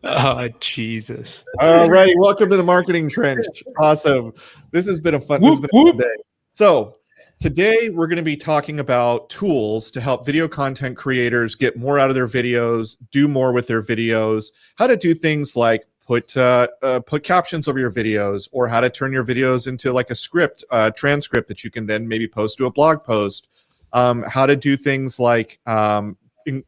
Oh, Jesus. All righty, welcome to the Marketing Trench. Awesome. This has been a fun day. So today we're going to be talking about tools to help video content creators get more out of their videos, do more with their videos, how to do things like put captions over your videos, or how to turn your videos into like a script, transcript that you can then maybe post to a blog post, how to do things like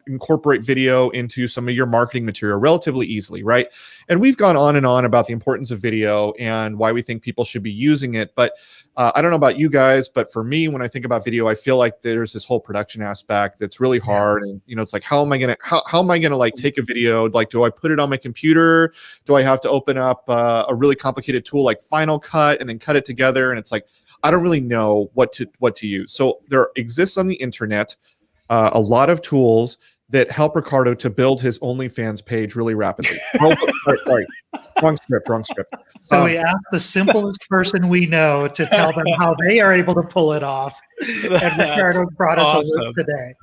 incorporate video into some of your marketing material relatively easily, right? And we've gone on and on about the importance of video and why we think people should be using it. But I don't know about you guys, but for me, when I think about video, I feel like there's this whole production aspect that's really hard. And, you know, it's like, how am I going to like take a video? Like, do I put it on my computer? Do I have to open up a really complicated tool like Final Cut and then cut it together? And it's like, I don't really know what to use. So there exists on the internet a lot of tools that help Ricardo to build his OnlyFans page really rapidly. Sorry. Wrong script. So we asked the simplest person we know to tell them how they are able to pull it off. And Ricardo brought us a list today.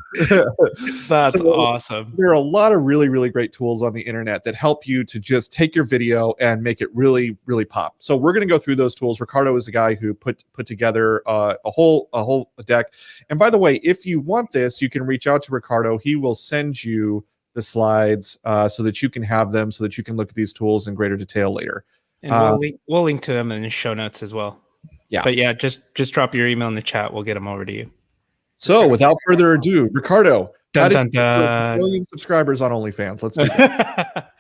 That's awesome. There are a lot of really, really great tools on the internet that help you to just take your video and make it really, really pop. So we're going to go through those tools. Ricardo is the guy who put together a whole deck. And by the way, if you want this, you can reach out to Ricardo. He will send you the slides so that you can have them, so that you can look at these tools in greater detail later. And we'll link to them in the show notes as well. Yeah. But yeah, just drop your email in the chat. We'll get them over to you. So without further adu, Ricardo, how did you get dun. 1 million subscribers on OnlyFans? Let's do that.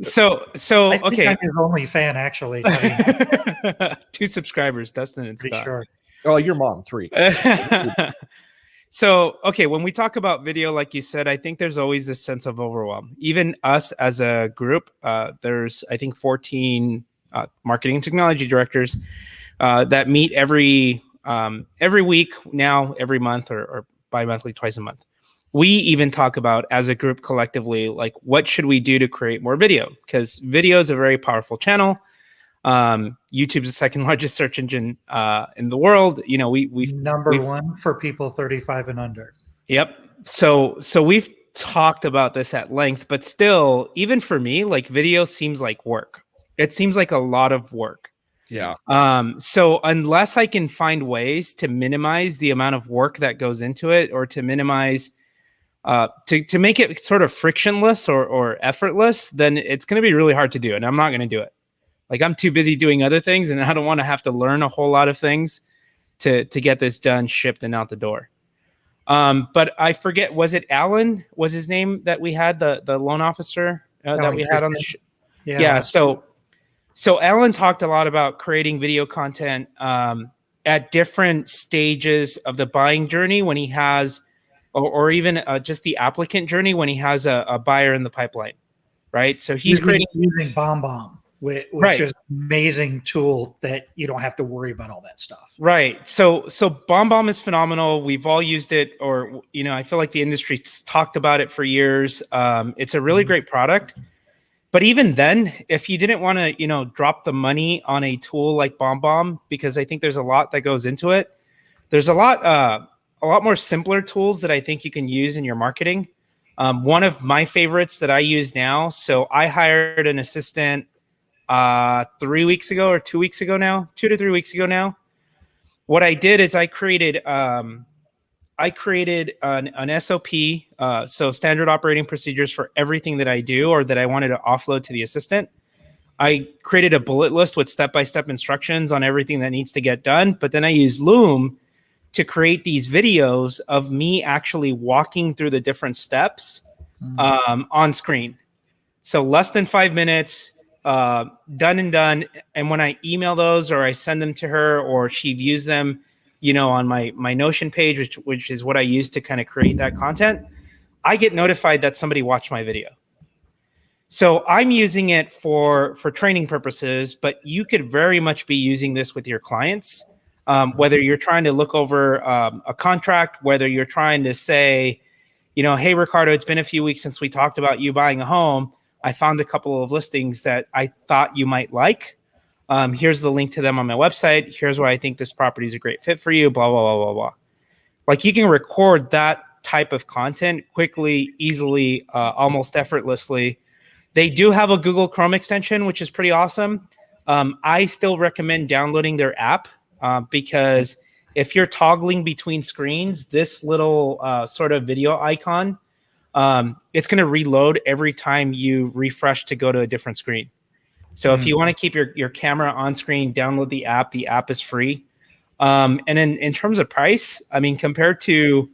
so I think okay. I'm his only fan, actually. 2 subscribers, Dustin and Pretty Scott. sure. Oh, your mom, 3. So, okay, when we talk about video, like you said, I think there's always this sense of overwhelm. Even us as a group, there's, I think, 14 marketing and technology directors that meet every week now, every month, or bi-monthly, twice a month. We even talk about, as a group collectively, like, what should we do to create more video? Because video is a very powerful channel. YouTube's the second largest search engine in the world. You know, we've number one for people 35 and under. Yep. So we've talked about this at length, but still, even for me, like, video seems like work. It seems like a lot of work. Yeah. So unless I can find ways to minimize the amount of work that goes into it, or to minimize to make it sort of frictionless or effortless, then it's going to be really hard to do, and I'm not going to do it. Like, I'm too busy doing other things, and I don't want to have to learn a whole lot of things to get this done, shipped, and out the door. But I forget, was it Alan was his name that we had, the loan officer that we had on the show? Yeah. So Alan talked a lot about creating video content at different stages of the buying journey, when he has, or even just the applicant journey, when he has a buyer in the pipeline, right? So he's creating using BombBomb, which is an amazing tool that you don't have to worry about all that stuff. Right. So BombBomb is phenomenal. We've all used it, or, you know, I feel like the industry's talked about it for years. It's a really great product. But even then, if you didn't want to, you know, drop the money on a tool like BombBomb, because I think there's a lot that goes into it, there's a lot more simpler tools that I think you can use in your marketing. One of my favorites that I use now, so I hired an assistant 3 weeks ago, or 2 weeks ago now, 2 to 3 weeks ago now. What I did is I created an SOP, so standard operating procedures for everything that I do, or that I wanted to offload to the assistant. I created a bullet list with step-by-step instructions on everything that needs to get done. But then I used Loom to create these videos of me actually walking through the different steps on screen. So less than 5 minutes, done and done. And when I email those, or I send them to her, or she views them, you know, on my Notion page, which is what I use to kind of create that content, I get notified that somebody watched my video. So I'm using it for training purposes, but you could very much be using this with your clients, whether you're trying to look over a contract, whether you're trying to say, you know, hey, Ricardo, it's been a few weeks since we talked about you buying a home. I found a couple of listings that I thought you might like. Here's the link to them on my website. Here's why I think this property is a great fit for you, blah, blah, blah, blah, blah. Like, you can record that type of content quickly, easily, almost effortlessly. They do have a Google Chrome extension, which is pretty awesome. I still recommend downloading their app because if you're toggling between screens, this little sort of video icon, it's going to reload every time you refresh to go to a different screen. So if you want to keep your camera on screen, download the app. The app is free. And in terms of price, I mean, compared to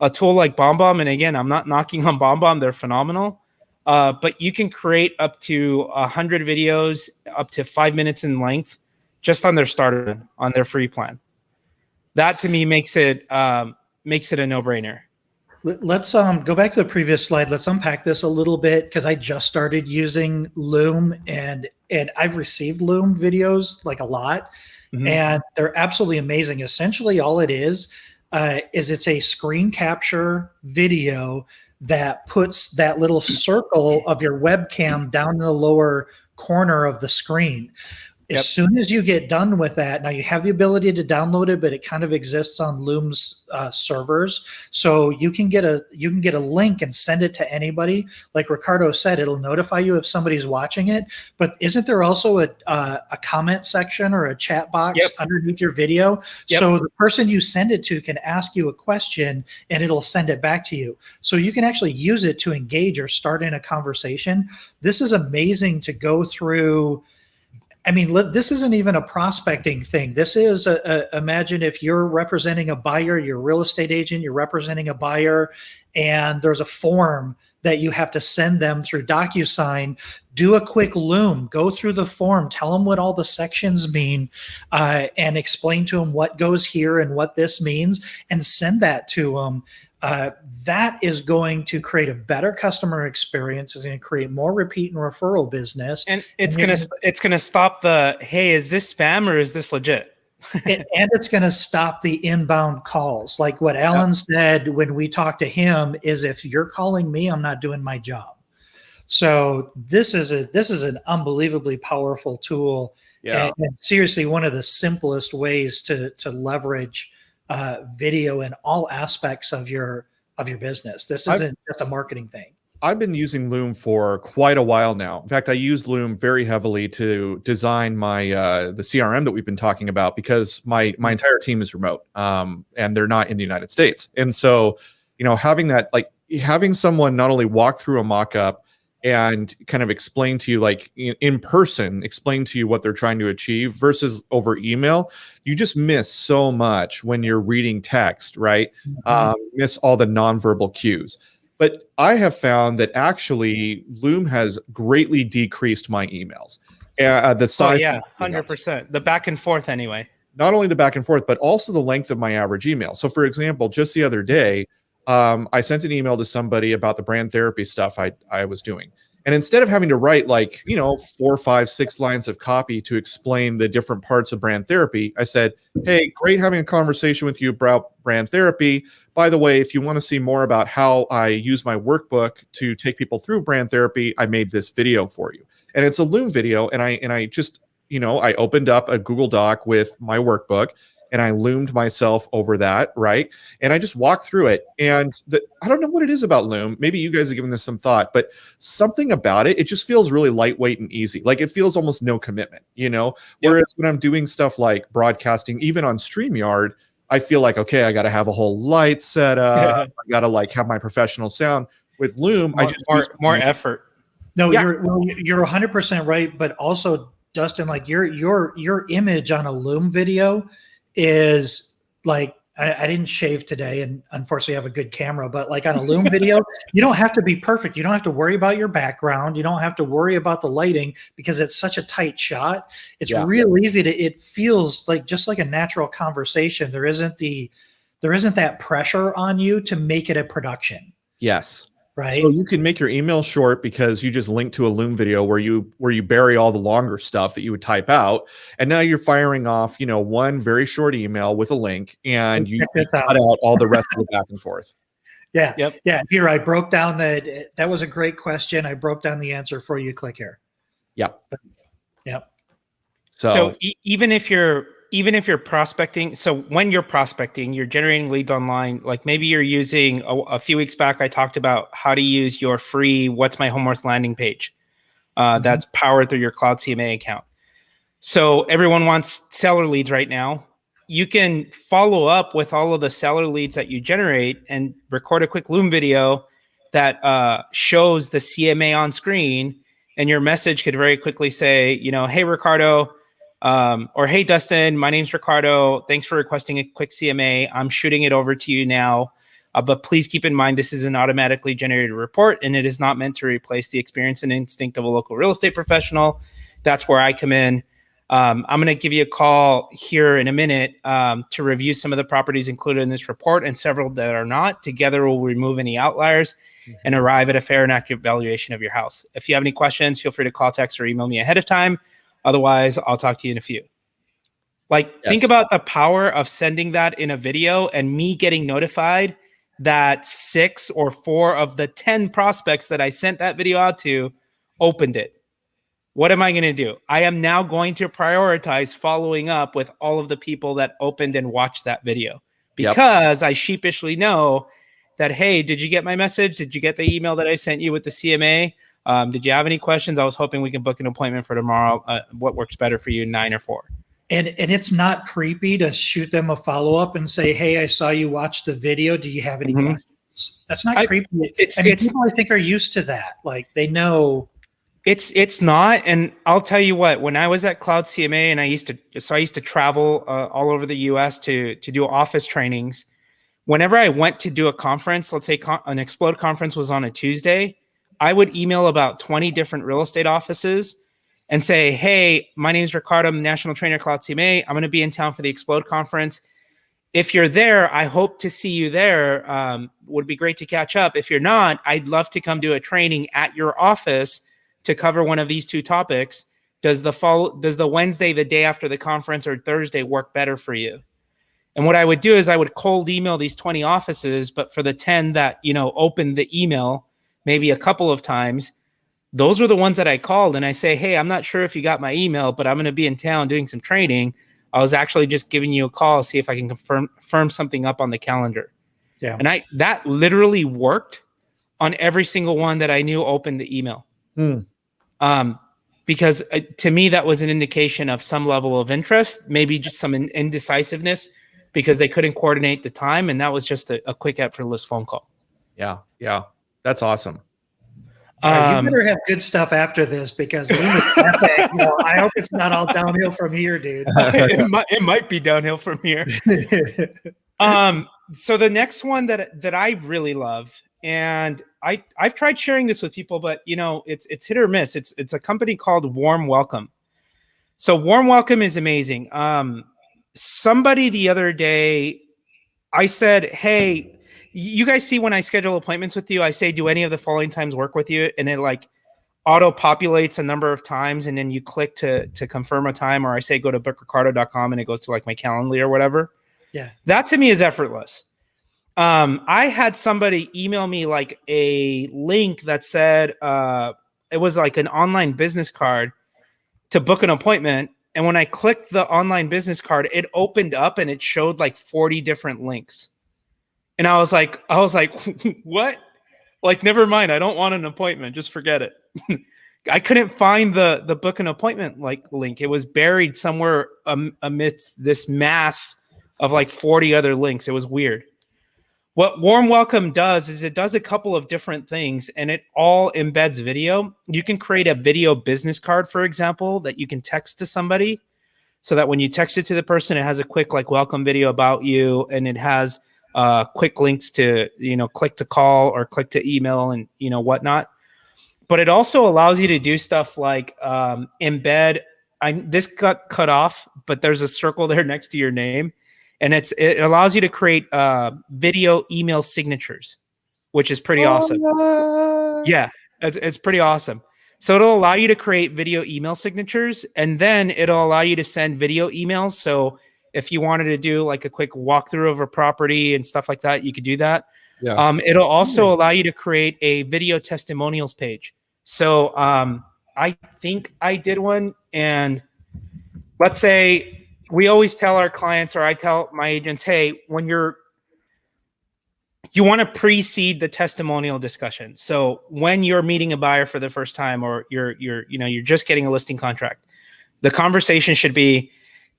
a tool like BombBomb, and again, I'm not knocking on BombBomb, they're phenomenal. But you can create up to 100 videos, up to 5 minutes in length, just on their starter, on their free plan. That to me makes it a no-brainer. Let's go back to the previous slide. Let's unpack this a little bit because I just started using Loom and I've received Loom videos like a lot, and they're absolutely amazing. Essentially, all it is it's a screen capture video that puts that little circle of your webcam down in the lower corner of the screen. As soon as you get done with that, now you have the ability to download it, but it kind of exists on Loom's servers. So you can get a link and send it to anybody. Like Ricardo said, it'll notify you if somebody's watching it. But isn't there also a comment section or a chat box underneath your video? So the person you send it to can ask you a question and it'll send it back to you. So you can actually use it to engage or start in a conversation. This is amazing to go through. I mean, this isn't even a prospecting thing. This is imagine if you're representing a buyer, you're a real estate agent, you're representing a buyer, and there's a form that you have to send them through DocuSign. Do a quick Loom, go through the form, tell them what all the sections mean, and explain to them what goes here and what this means, and send that to them. That is going to create a better customer experience. It's going to create more repeat and referral business, and it's gonna stop the, hey, is this spam or is this legit? And it's going to stop the inbound calls. Like what Alan said when we talked to him is, if you're calling me, I'm not doing my job. So this is an unbelievably powerful tool, and seriously one of the simplest ways to leverage video in all aspects of your business. This isn't just a marketing thing. I've been using Loom for quite a while now. In fact, I use Loom very heavily to design my the CRM that we've been talking about, because my entire team is remote, and they're not in the United States. And so, having that, like having someone not only walk through a mock-up and kind of explain to you, like in person, explain to you what they're trying to achieve versus over email, you just miss so much when you're reading text, right? Miss all the nonverbal cues. But I have found that actually Loom has greatly decreased my emails. The size. Oh, yeah, 100%. The back and forth anyway. Not only the back and forth, but also the length of my average email. So for example, just the other day, I sent an email to somebody about the brand therapy stuff I was doing. And instead of having to write 4, 5, 6 lines of copy to explain the different parts of brand therapy, I said, hey, great having a conversation with you about brand therapy. By the way, if you want to see more about how I use my workbook to take people through brand therapy, I made this video for you. And it's a Loom video. And I just, I opened up a Google Doc with my workbook, and I Loomed myself over that, right? And I just walked through it. And I don't know what it is about Loom. Maybe you guys have given this some thought, but something about it, it just feels really lightweight and easy. Like it feels almost no commitment, Whereas when I'm doing stuff like broadcasting, even on StreamYard, I feel like, okay, I got to have a whole light set up. I got to have my professional sound. With Loom, I just more effort. No, you're 100% right. But also, Dustin, like your image on a Loom video is like, I didn't shave today and unfortunately have a good camera, but like on a Loom video, you don't have to be perfect. You don't have to worry about your background. You don't have to worry about the lighting because it's such a tight shot. It's real easy it feels like just like a natural conversation. There isn't that pressure on you to make it a production. Yes. Right. So you can make your email short because you just link to a Loom video where you bury all the longer stuff that you would type out. And now you're firing off, one very short email with a link, and you cut out all the rest of the back and forth. Yeah. Yep. Yeah. Here, I broke down that was a great question. I broke down the answer for you. Click here. Yep. Yep. So even if you're prospecting, so when you're prospecting, you're generating leads online, like maybe you're using a few weeks back, I talked about how to use your free What's My Home Worth landing page. that's powered through your Cloud CMA account. So everyone wants seller leads right now. You can follow up with all of the seller leads that you generate and record a quick Loom video that shows the CMA on screen, and your message could very quickly say, hey, Ricardo, or hey, Dustin, my name's Ricardo. Thanks for requesting a quick CMA. I'm shooting it over to you now. But please keep in mind, this is an automatically generated report, and it is not meant to replace the experience and instinct of a local real estate professional. That's where I come in. I'm going to give you a call here in a minute to review some of the properties included in this report and several that are not. Together, we'll remove any outliers and arrive at a fair and accurate valuation of your house. If you have any questions, feel free to call, text, or email me ahead of time. Otherwise, I'll talk to you in a few. Think about the power of sending that in a video and me getting notified that 6 or 4 of the 10 prospects that I sent that video out to opened it. What am I going to do? I am now going to prioritize following up with all of the people that opened and watched that video, because I sheepishly know that, hey, did you get my message? Did you get the email that I sent you with the CMA? Did you have any questions? I was hoping we can book an appointment for tomorrow. What works better for you, 9 or 4? And it's not creepy to shoot them a follow-up and say, hey, I saw you watch the video. Do you have any questions? That's not creepy. People, I think, are used to that. Like, they know. It's not. And I'll tell you what, when I was at Cloud CMA and I used to travel all over the US to do office trainings, whenever I went to do a conference, let's say an Explode conference was on a Tuesday, I would email about 20 different real estate offices and say, hey, my name is Ricardo. I'm National Trainer Cloud CMA. I'm going to be in town for the Explode conference. If you're there, I hope to see you there. Would be great to catch up. If you're not, I'd love to come do a training at your office to cover one of these 2 topics. Does the Wednesday, the day after the conference, or Thursday work better for you? And what I would do is I would cold email these 20 offices, but for the 10 that, opened the email maybe a couple of times, those were the ones that I called and I say, hey, I'm not sure if you got my email, but I'm going to be in town doing some training. I was actually just giving you a call, see if I can confirm something up on the calendar. Yeah. And that literally worked on every single one that I knew opened the email. Because to me, that was an indication of some level of interest, maybe just some indecisiveness because they couldn't coordinate the time. And that was just a quick, effortless phone call. Yeah. Yeah. That's awesome. You better have good stuff after this, because I hope it's not all downhill from here, dude. It might be downhill from here. So the next one that I really love, and I've tried sharing this with people, but it's hit or miss. It's a company called Warm Welcome. So Warm Welcome is amazing. Somebody the other day, I said, hey, you guys see when I schedule appointments with you, I say, do any of the following times work with you? And it auto populates a number of times, and then you click to confirm a time, or I say, go to bookricardo.com and it goes to my Calendly or whatever. Yeah. That to me is effortless. I had somebody email me a link that said, it was an online business card to book an appointment. And when I clicked the online business card, it opened up and it showed 40 different links. And I was like, what? Never mind. I don't want an appointment. Just forget it. I couldn't find the book an appointment link. It was buried somewhere amidst this mass of 40 other links. It was weird. What Warm Welcome does is it does a couple of different things, and it all embeds video. You can create a video business card, for example, that you can text to somebody, so that when you text it to the person, it has a quick welcome video about you, and it has quick links to, click to call or click to email and, whatnot. But it also allows you to do stuff like embed. This got cut off, but there's a circle there next to your name. And it allows you to create video email signatures, which is pretty awesome. Yeah, it's pretty awesome. So it'll allow you to create video email signatures, and then it'll allow you to send video emails. So if you wanted to do a quick walkthrough of a property and stuff like that, you could do that. Yeah. It'll also allow you to create a video testimonials page. So I think I did one, and let's say we always tell our clients, or I tell my agents, hey, when you're you want to precede the testimonial discussion. So when you're meeting a buyer for the first time, or you're just getting a listing contract, the conversation should be,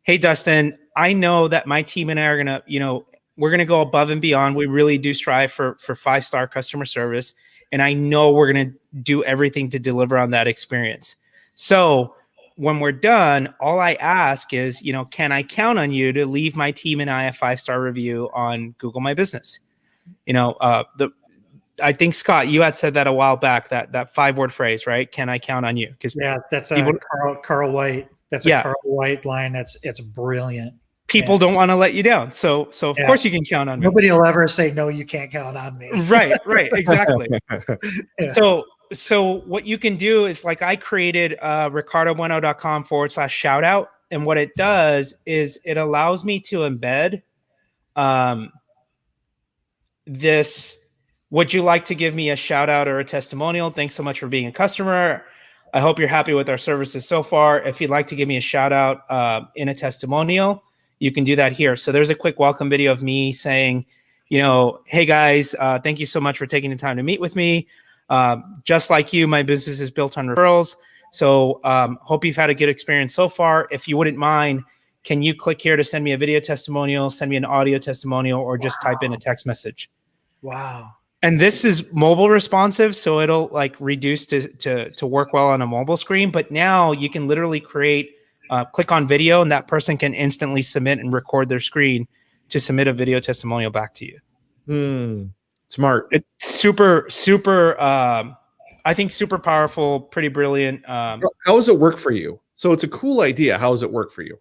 hey, Dustin, I know that my team and I are going to, we're going to go above and beyond. We really do strive for 5-star customer service. And I know we're going to do everything to deliver on that experience. So when we're done, all I ask is, can I count on you to leave my team and I a 5-star review on Google My Business? I think, Scott, you had said that a while back, that 5-word phrase, right? Can I count on you? Because that's people, Carl White. That's a Carl White line. It's brilliant. People don't want to let you down. So of course you can count on me. Nobody will ever say, no, you can't count on me. Right, exactly. So what you can do is, like, I created ricardobueno.com/shout out. And what it does is it allows me to embed this. Would you like to give me a shout out or a testimonial? Thanks so much for being a customer. I hope you're happy with our services so far. If you'd like to give me a shout out in a testimonial, you can do that here. So there's a quick welcome video of me saying, hey guys, thank you so much for taking the time to meet with me. Just like you, my business is built on referrals. So hope you've had a good experience so far. If you wouldn't mind, can you click here to send me a video testimonial, send me an audio testimonial, or just type in a text message? Wow. And this is mobile responsive, so it'll like reduce to work well on a mobile screen. But now you can literally create, click on video, and that person can instantly submit and record their screen to submit a video testimonial back to you. Smart. It's super, I think super powerful, pretty brilliant. How does it work for you? So it's a cool idea. How does it work for you?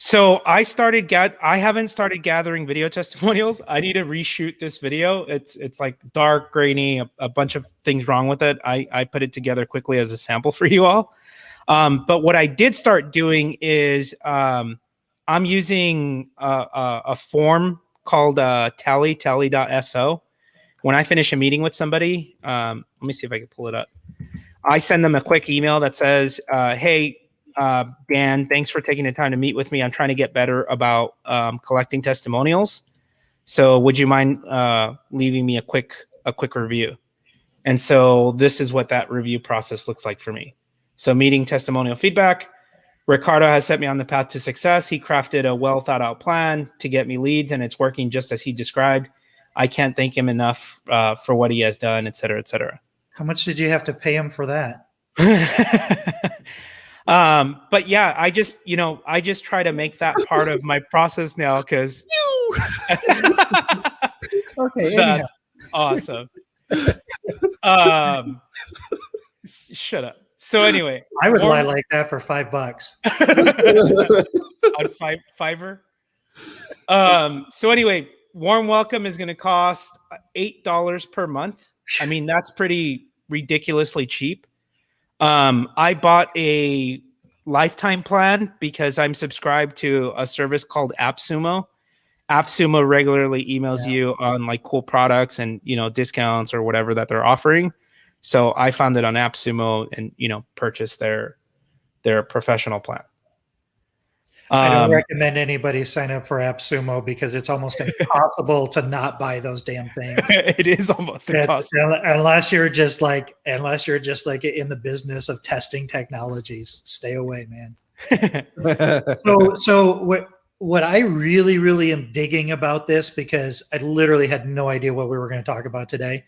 So I haven't started gathering video testimonials. I need to reshoot this video. It's like dark, grainy, a bunch of things wrong with it. I put it together quickly as a sample for you all. But what I did start doing is I'm using a form called tally.so. When I finish a meeting with somebody, let me see if I can pull it up. I send them a quick email that says, hey, Dan, thanks for taking the time to meet with me. I'm trying to get better about collecting testimonials. So would you mind leaving me a quick review? And so this is what that review process looks like for me. So meeting testimonial feedback. Ricardo has set me on the path to success. He crafted a well thought out plan to get me leads, and it's working just as he described. I can't thank him enough for what he has done, et cetera, et cetera. How much did you have to pay him for that? But yeah, I just try to make that part of my process now, because okay, that's awesome. Shut up. So anyway, I would lie like that for $5 on Fiverr. So anyway, warm welcome is going to cost $8 per month. I mean, that's pretty ridiculously cheap. I bought a lifetime plan because I'm subscribed to a service called AppSumo. AppSumo regularly emails you on like cool products and, discounts or whatever that they're offering. So I found it on AppSumo and, purchased their professional plan. I don't recommend anybody sign up for AppSumo because it's almost impossible to not buy those damn things. It is almost impossible. Unless you're just like in the business of testing technologies. Stay away, man. So what I really, really am digging about this, because I literally had no idea what we were going to talk about today.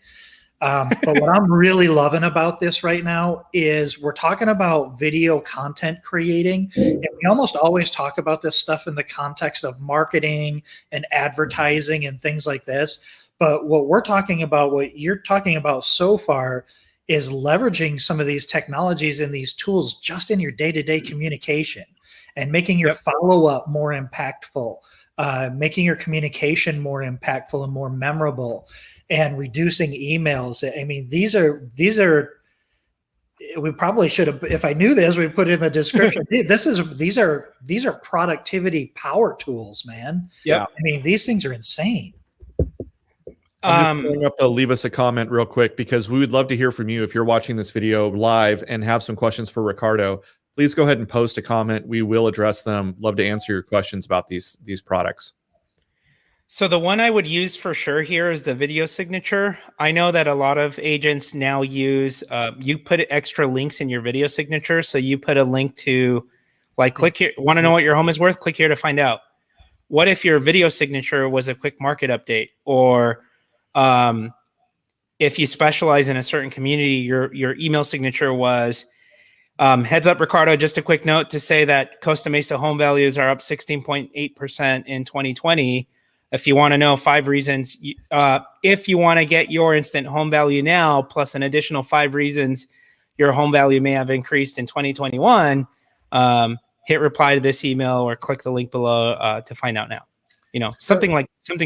But what I'm really loving about this right now is we're talking about video content creating. And we almost always talk about this stuff in the context of marketing and advertising and things like this. But what we're talking about, what you're talking about so far, is leveraging some of these technologies and these tools just in your day-to-day communication and making your follow-up more impactful, making your communication more impactful and more memorable, and reducing emails. I mean, these are, we probably should have, if I knew this, we'd put it in the description. These are productivity power tools, man. Yeah. I mean, these things are insane. I'm just going up to leave us a comment real quick, because we would love to hear from you. If you're watching this video live and have some questions for Ricardo, please go ahead and post a comment. We will address them. Love to answer your questions about these products. So the one I would use for sure here is the video signature. I know that a lot of agents now use, you put extra links in your video signature. So you put a link to, like, click here, want to know what your home is worth? Click here to find out. What if your video signature was a quick market update? Or if you specialize in a certain community, your email signature was, heads up, Ricardo, just a quick note to say that Costa Mesa home values are up 16.8% in 2020. If you want to know 5 reasons, if you want to get your instant home value now, plus an additional 5 reasons your home value may have increased in 2021, hit reply to this email or click the link below to find out now. You know, something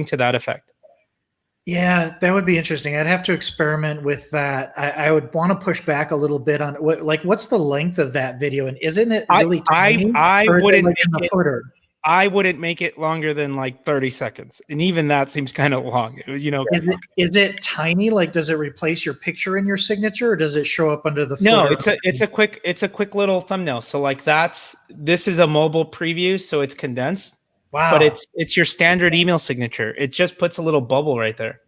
to that effect. Yeah, that would be interesting. I'd have to experiment with that. I would want to push back a little bit on what's the length of that video, and isn't it really tiny? I wouldn't make it. Footer? I wouldn't make it longer than like 30 seconds. And even that seems kind of long, you know. Is it tiny? Like, does it replace your picture in your signature, or does it show up under the footer? No, it's a quick little thumbnail. So like this is a mobile preview, so it's condensed. Wow. But it's your standard email signature. It just puts a little bubble right there.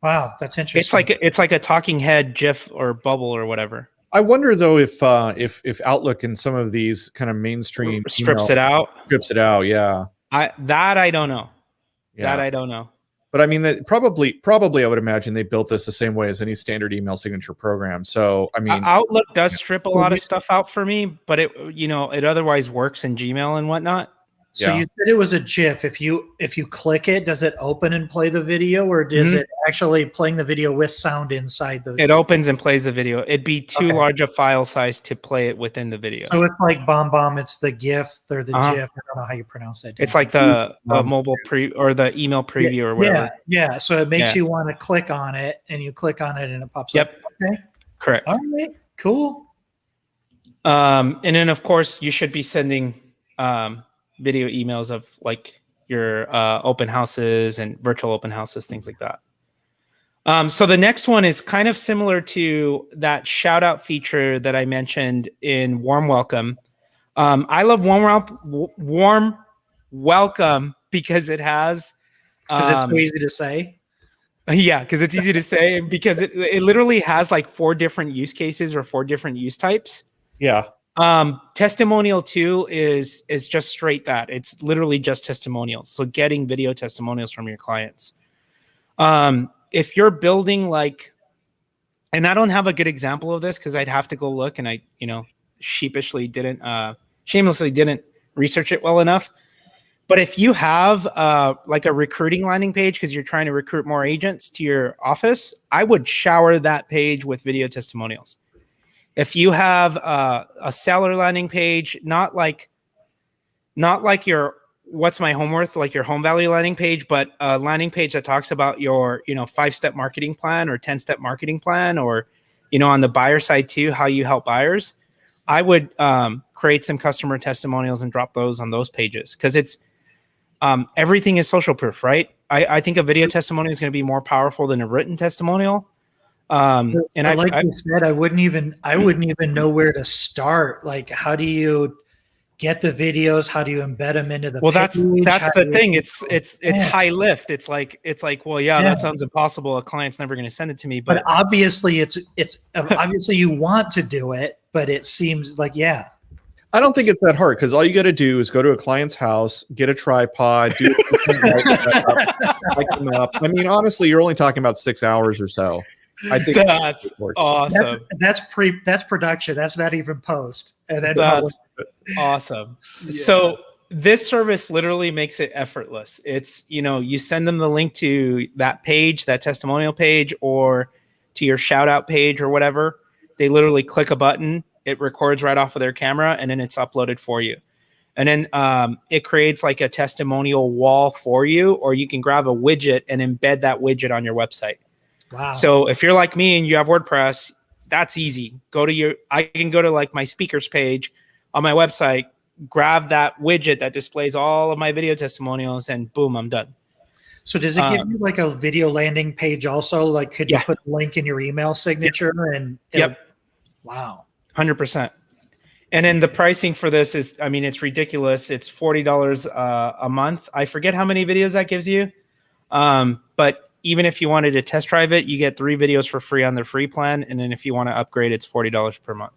Wow, that's interesting. It's like a talking head GIF or bubble or whatever. I wonder though if Outlook and some of these kind of mainstream strips it out. Yeah. I don't know. Yeah. That I don't know. But I mean, that probably I would imagine they built this the same way as any standard email signature program. So I mean, Outlook does strip a lot of stuff out for me, but it otherwise works in Gmail and whatnot. So you said it was a GIF. If you click it, does it open and play the video, or does it actually playing the video with sound inside the video? It opens and plays the video. It'd be too large a file size to play it within the video. So it's like BombBomb. It's the GIF or the GIF. I don't know how you pronounce that. It's like the mobile or the email preview or whatever. Yeah. So it makes you want to click on it, and you click on it, and it pops up. Okay. Correct. All right. Cool. And then of course you should be sending video emails of like your open houses and virtual open houses, things like that. So the next one is kind of similar to that shout out feature that I mentioned in Warm Welcome. I love Warm Welcome because it has it's so easy to say. Yeah, because it's easy to say, because it literally has like 4 different use cases or 4 different use types. Yeah. Testimonial 2 is just straight that. It's literally just testimonials. So getting video testimonials from your clients. If you're building like, and I don't have a good example of this because I'd have to go look, and I, shamelessly didn't research it well enough. But if you have like a recruiting landing page because you're trying to recruit more agents to your office, I would shower that page with video testimonials. If you have a seller landing page, not like your what's my home worth, like your home value landing page, but a landing page that talks about your 5-step marketing plan or 10-step marketing plan, or on the buyer side too, how you help buyers, I would create some customer testimonials and drop those on those pages, because it's everything is social proof, right? I think a video testimonial is going to be more powerful than a written testimonial. And you said, I wouldn't even know where to start. Like, how do you get the videos? How do you embed them into the that's the thing. It's high lift. It's like, well, that sounds impossible. A client's never going to send it to me. But obviously it's obviously you want to do it, but it seems like, I don't think it's that hard, because all you got to do is go to a client's house, get a tripod, do light them up. I mean, honestly, you're only talking about 6 hours or so. I think that's awesome. That's production. That's not even post. And then that's awesome. Yeah. So this service literally makes it effortless. It's, you send them the link to that page, that testimonial page, or to your shout out page or whatever. They literally click a button, it records right off of their camera, and then it's uploaded for you. And then it creates like a testimonial wall for you, or you can grab a widget and embed that widget on your website. Wow. So if you're like me and you have WordPress, that's easy. I can go to like my speakers page on my website, grab that widget that displays all of my video testimonials, and boom, I'm done. So does it give you like a video landing page also? Like, could you put a link in your email signature? And wow. 100%. And then the pricing for this is, it's ridiculous. It's $40 a month. I forget how many videos that gives you. But even if you wanted to test drive it, you get 3 videos for free on their free plan. And then if you want to upgrade, it's $40 per month.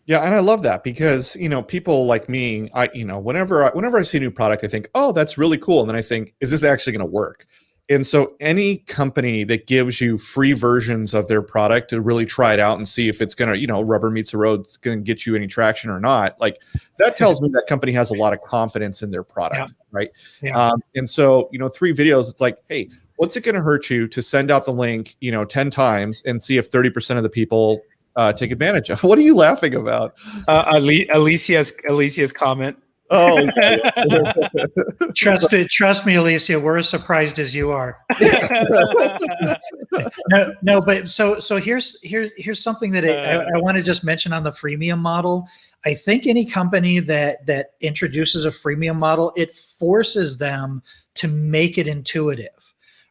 Yeah, and I love that because, people like me, whenever I see a new product, I think, oh, that's really cool. And then I think, is this actually going to work? And so any company that gives you free versions of their product to really try it out and see if it's going to, rubber meets the road, it's going to get you any traction or not, like that tells me that company has a lot of confidence in their product, right? Yeah. And so, 3 videos, it's like, hey, what's it going to hurt you to send out the link, 10 times and see if 30% of the people take advantage of? What are you laughing about? Alicia's comment. Oh, trust me, Alicia. We're as surprised as you are. no, but so here's something that I want to just mention on the freemium model. I think any company that introduces a freemium model, it forces them to make it intuitive.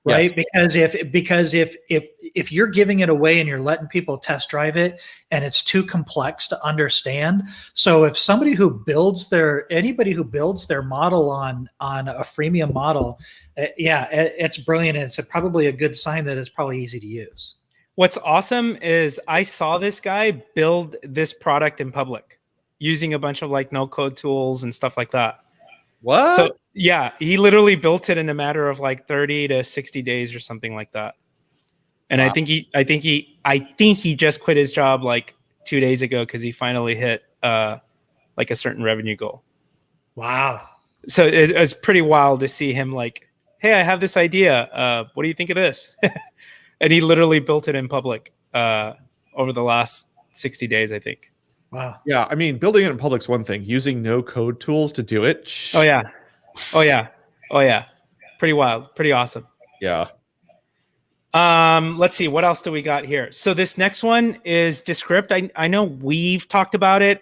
Right. Yes. Because if you're giving it away and you're letting people test drive it and it's too complex to understand. So if anybody who builds their model on a freemium model, it's brilliant. It's probably a good sign that it's probably easy to use. What's awesome is I saw this guy build this product in public using a bunch of like no code tools and stuff like that. What? So yeah, he literally built it in a matter of like 30 to 60 days or something like that. And wow. I think he just quit his job like 2 days ago because he finally hit like a certain revenue goal. Wow. So it was pretty wild to see him like, hey, I have this idea. What do you think of this? And he literally built it in public over the last 60 days, I think. Wow. Yeah, I mean, building it in public's one thing. Using no code tools to do it. Oh yeah. Pretty wild. Pretty awesome. Yeah. Let's see. What else do we got here? So this next one is Descript. I know we've talked about it.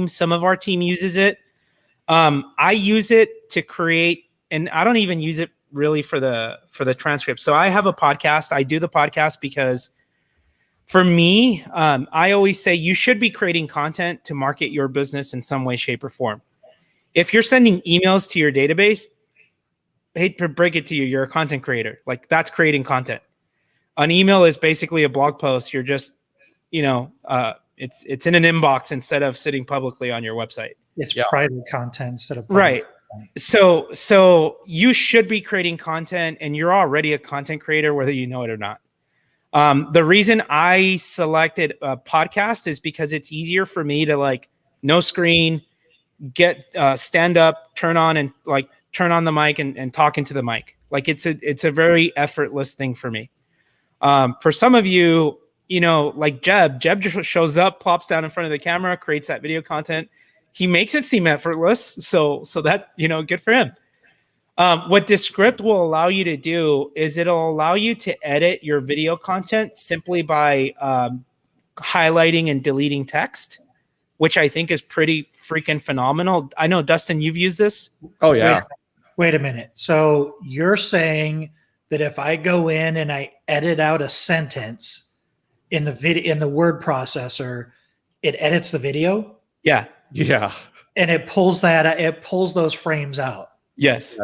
Some of our team uses it. I use it to create, and I don't even use it really for the transcript. So I have a podcast. I do the podcast because for me, I always say you should be creating content to market your business in some way, shape, or form. If you're sending emails to your database, I hate to break it to you, you're a content creator. Like that's creating content. An email is basically a blog post. You're just, it's in an inbox instead of sitting publicly on your website. It's private content instead of public. Right. So you should be creating content, and you're already a content creator, whether you know it or not. The reason I selected a podcast is because it's easier for me to like no screen, get stand up, turn on the mic and talk into the mic. Like it's a very effortless thing for me. For some of you, like Jeb just shows up, plops down in front of the camera, creates that video content. He makes it seem effortless. So that, good for him. What Descript will allow you to do is it'll allow you to edit your video content simply by highlighting and deleting text, which I think is pretty freaking phenomenal. I know, Dustin, you've used this. Oh, yeah. Wait a minute. So you're saying that if I go in and I edit out a sentence in the word processor, it edits the video? Yeah. Yeah. And it pulls those frames out. Yes.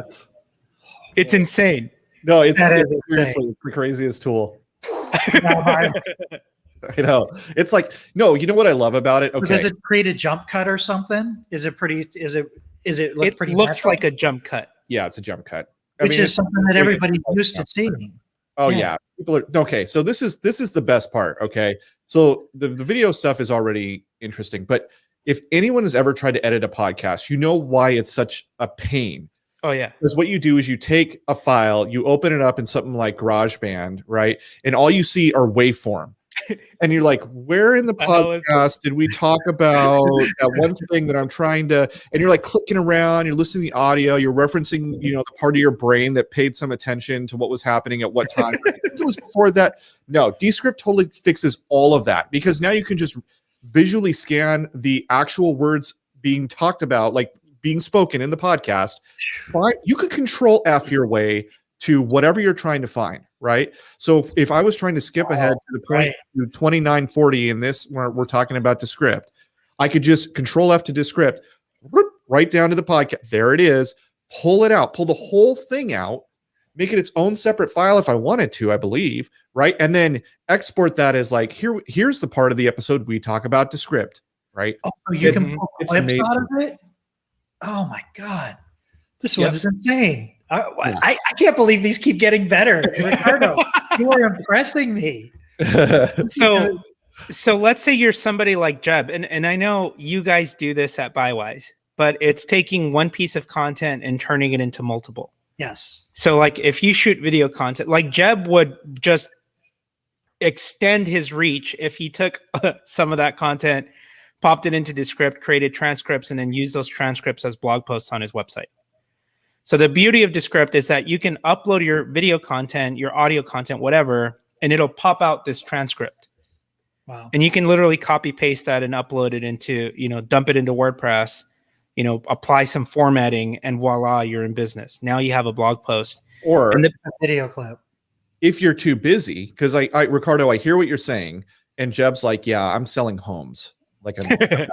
It's insane. No, it's seriously the craziest tool. I know. It's like, no, you know what I love about it? Okay. Does it create a jump cut or something? It looks like a jump cut. Yeah, it's a jump cut. Which is something that everybody's used to seeing. Oh yeah. People are okay. So this is the best part. Okay. So the video stuff is already interesting, but if anyone has ever tried to edit a podcast, you know why it's such a pain. Oh yeah. Because what you do is you take a file, you open it up in something like GarageBand, right? And all you see are waveform. And you're like, where in the podcast did we talk about that one thing that I'm trying to, and you're like clicking around, you're listening to the audio, you're referencing, the part of your brain that paid some attention to what was happening at what time. It was before that. No, Descript totally fixes all of that because now you can just visually scan the actual words being talked about, like being spoken in the podcast. You could control F your way to whatever you're trying to find, right? So if I was trying to skip ahead to the point to 2940 in this, where we're talking about Descript, I could just control F to Descript, right down to the podcast. There it is. Pull it out, pull the whole thing out, make it its own separate file if I wanted to, I believe, right? And then export that as like, here's the part of the episode we talk about Descript, right? Oh, you can pull It's clips amazing. out of it? Oh my God. This Yep. one is insane. I can't believe these keep getting better. Ricardo, you are impressing me. So let's say you're somebody like Jeb, and I know you guys do this at Bywise, but it's taking one piece of content and turning it into multiple. Yes. So like if you shoot video content, like Jeb would just extend his reach if he took some of that content, popped it into Descript, created transcripts, and then used those transcripts as blog posts on his website. So the beauty of Descript is that you can upload your video content, your audio content, whatever, and it'll pop out this transcript. Wow. And you can literally copy paste that and upload it into, dump it into WordPress, apply some formatting, and voila, you're in business. Now you have a blog post Or a video clip. If you're too busy, because Ricardo, I hear what you're saying, and Jeb's like, yeah, I'm selling homes, like a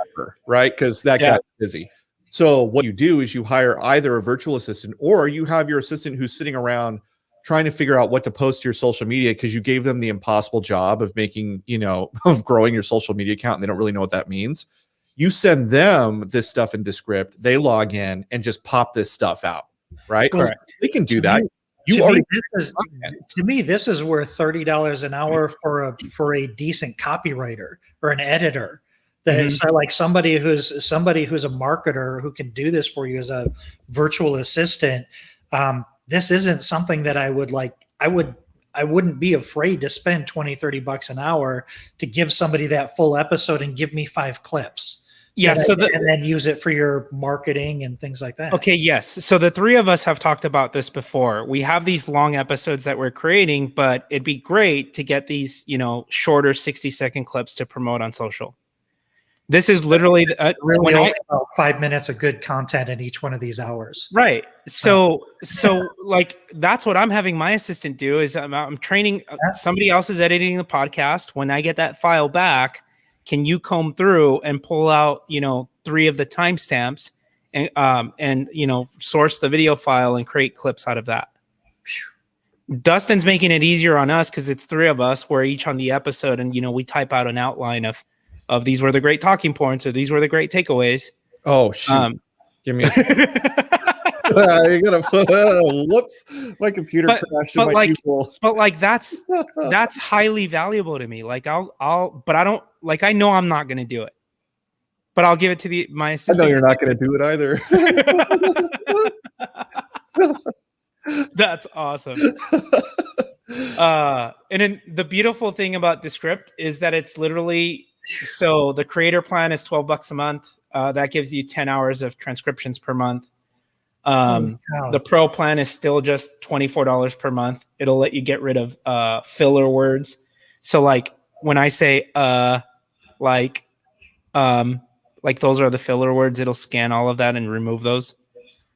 right? Because that guy's busy. So what you do is you hire either a virtual assistant or you have your assistant who's sitting around trying to figure out what to post to your social media because you gave them the impossible job of making, of growing your social media account, and they don't really know what that means. You send them this stuff in Descript, they log in and just pop this stuff out, right? Correct. They can do that. To me, this is worth $30 an hour for a decent copywriter or an editor. So like somebody who's a marketer who can do this for you as a virtual assistant. This isn't something that I wouldn't be afraid to spend $20-$30 an hour to give somebody that full episode and give me 5 clips. Yeah. And then use it for your marketing and things like that. Okay. Yes. So the three of us have talked about this before. We have these long episodes that we're creating, but it'd be great to get these, shorter 60-second clips to promote on social. This is literally about 5 minutes of good content in each one of these hours. Right. So like that's what I'm having my assistant do is I'm training somebody else is editing the podcast. When I get that file back, can you comb through and pull out, 3 of the timestamps and source the video file and create clips out of that. Dustin's making it easier on us because it's 3 of us. We're each on the episode and, we type out an outline of these were the great talking points or these were the great takeaways. Oh, shoot. Give me a you gotta whoops, my computer crashed. But like that's highly valuable to me. Like but I don't like, I know I'm not going to do it, but I'll give it to my assistant. I know you're not going to do it either. That's awesome. And then the beautiful thing about Descript is that it's literally, so the creator plan is $12 a month. That gives you 10 hours of transcriptions per month. The pro plan is still just $24 per month. It'll let you get rid of filler words. So like when I say like those are the filler words, it'll scan all of that and remove those.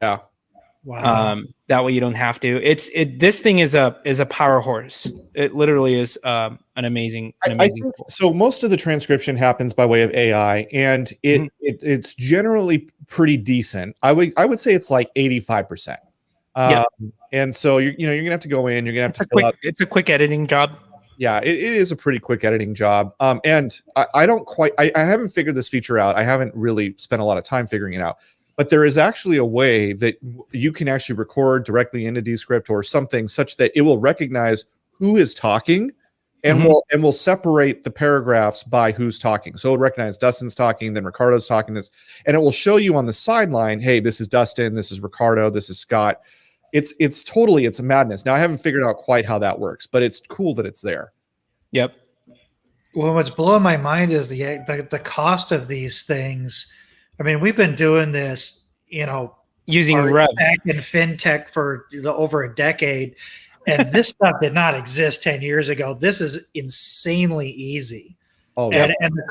Yeah. Wow. That way you don't have to. This thing is a power horse. It literally is an amazing I think, tool. so most of the transcription happens by way of AI, and it's generally pretty decent. I would say it's like 85%. And so you're gonna have to go in. You're gonna have to fill out. It's a quick editing job. Yeah, it is a pretty quick editing job. And I haven't figured this feature out. I haven't really spent a lot of time figuring it out. But there is actually a way that you can actually record directly into Descript or something such that it will recognize who is talking and will separate the paragraphs by who's talking. So it'll recognize Dustin's talking, then Ricardo's talking this, and it will show you on the sideline, hey, this is Dustin, this is Ricardo, this is Scott. It's a madness. Now I haven't figured out quite how that works, but it's cool that it's there. Yep. Well, what's blowing my mind is the cost of these things. I mean, we've been doing this, using Rev and fintech for over a decade, and this stuff did not exist 10 years ago. This is insanely easy. Oh, and the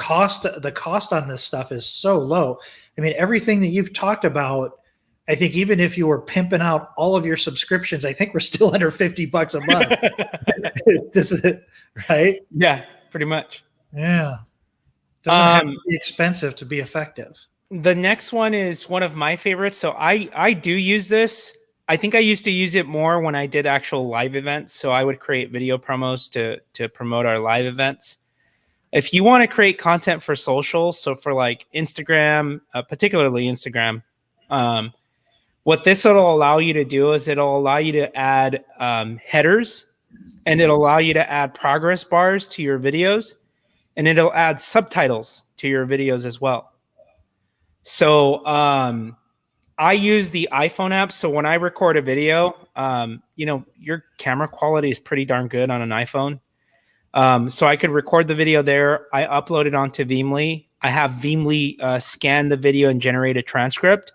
cost on this stuff is so low. I mean, everything that you've talked about, I think even if you were pimping out all of your subscriptions, I think we're still under $50 a month. This is it, right? Yeah, pretty much. Yeah. Doesn't have to be expensive to be effective. The next one is one of my favorites. So I do use this I think I used to use it more when I did actual live events. So I would create video promos to promote our live events. If you want to create content for social, so for like Instagram, particularly Instagram, what this will allow you to do is it'll allow you to add headers, and it'll allow you to add progress bars to your videos, and it'll add subtitles to your videos as well. So I use the iPhone app. So when I record a video, your camera quality is pretty darn good on an iPhone. So I could record the video there. I upload it onto Veemly. I have Veemly scan the video and generate a transcript.